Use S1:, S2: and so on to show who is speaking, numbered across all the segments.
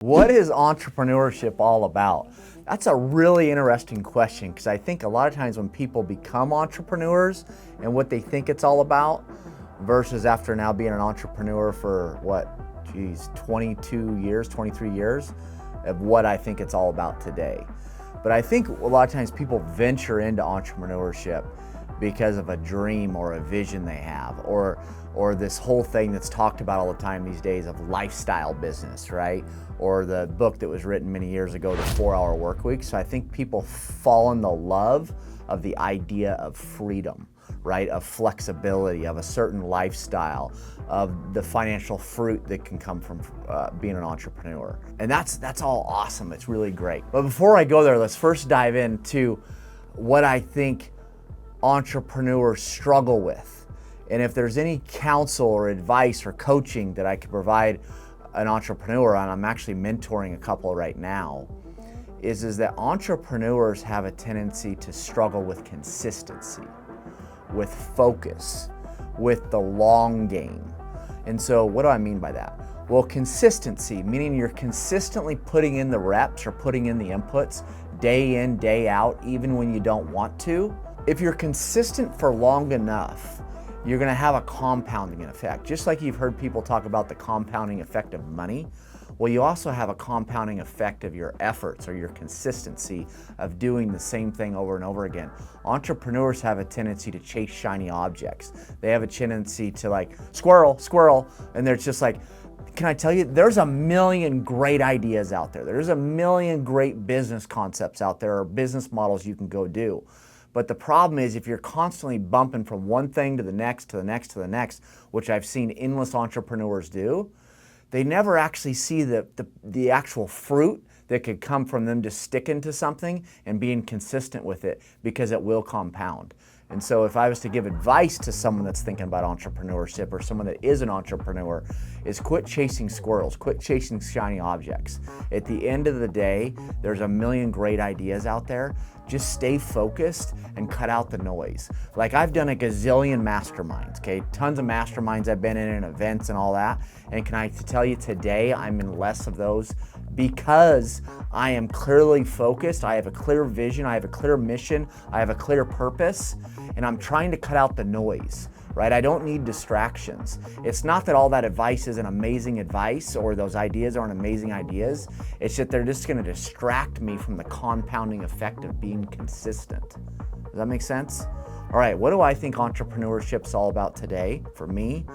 S1: What is entrepreneurship all about? That's a really interesting question because I think a lot of times when people become entrepreneurs and what they think it's all about versus after now being an entrepreneur for 22 years, 23 years of what I think it's all about today. But I think a lot of times people venture into entrepreneurship because of a dream or a vision they have, or this whole thing that's talked about all the time these days of lifestyle business, right? Or the book that was written many years ago, The 4-Hour Workweek. So I think people fall in the love of the idea of freedom, right? Of flexibility, of a certain lifestyle, of the financial fruit that can come from being an entrepreneur. And that's all awesome, it's really great. But before I go there, let's first dive into what I think entrepreneurs struggle with. And if there's any counsel or advice or coaching that I could provide an entrepreneur on, I'm actually mentoring a couple right now, is that entrepreneurs have a tendency to struggle with consistency, with focus, with the long game. And so what do I mean by that? Well, consistency, meaning you're consistently putting in the reps or putting in the inputs day in, day out, even when you don't want to. If you're consistent for long enough, you're gonna have a compounding effect. Just like you've heard people talk about the compounding effect of money, well, you also have a compounding effect of your efforts or your consistency of doing the same thing over and over again. Entrepreneurs have a tendency to chase shiny objects. They have a tendency to like, squirrel, squirrel, and they're just like, can I tell you, there's a million great ideas out there. There's a million great business concepts out there or business models you can go do. But the problem is if you're constantly bumping from one thing to the next, to the next, to the next, which I've seen endless entrepreneurs do, they never actually see the actual fruit that could come from them just sticking to something and being consistent with it, because it will compound. And so if I was to give advice to someone that's thinking about entrepreneurship or someone that is an entrepreneur, is quit chasing squirrels, quit chasing shiny objects. At the end of the day, there's a million great ideas out there. Just stay focused and cut out the noise. Like I've done a gazillion masterminds, okay? Tons of masterminds I've been in and events and all that. And can I tell you today, I'm in less of those because I am clearly focused. I have a clear vision, I have a clear mission, I have a clear purpose, and I'm trying to cut out the noise, right? I don't need distractions. It's not that all that advice isn't amazing advice or those ideas aren't amazing ideas. It's that they're just gonna distract me from the compounding effect of being consistent. Does that make sense? All right, what do I think entrepreneurship's all about today for me?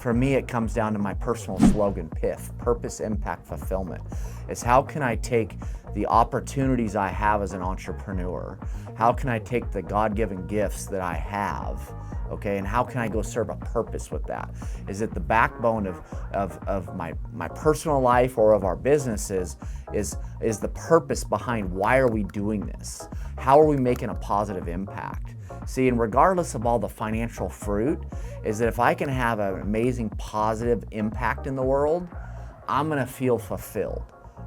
S1: For me, it comes down to my personal slogan, PIF, Purpose, Impact, Fulfillment. It's how can I take the opportunities I have as an entrepreneur? How can I take the God-given gifts that I have, okay, and how can I go serve a purpose with that? Is it the backbone of my personal life or of our businesses is the purpose behind why are we doing this? How are we making a positive impact? See, and regardless of all the financial fruit, is that if I can have an amazing positive impact in the world, I'm gonna feel fulfilled,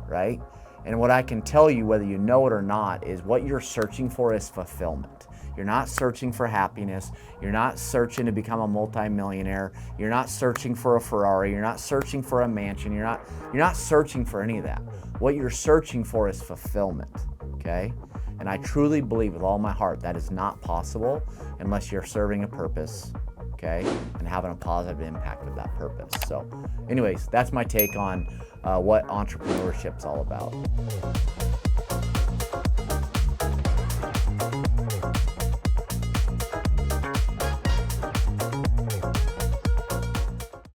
S1: right? And what I can tell you, whether you know it or not, is what you're searching for is fulfillment. You're not searching for happiness. You're not searching to become a multimillionaire. You're not searching for a Ferrari. You're not searching for a mansion. You're not searching for any of that. What you're searching for is fulfillment, okay? And I truly believe with all my heart that is not possible unless you're serving a purpose, okay? And having a positive impact with that purpose. So anyways, that's my take on what entrepreneurship's all about.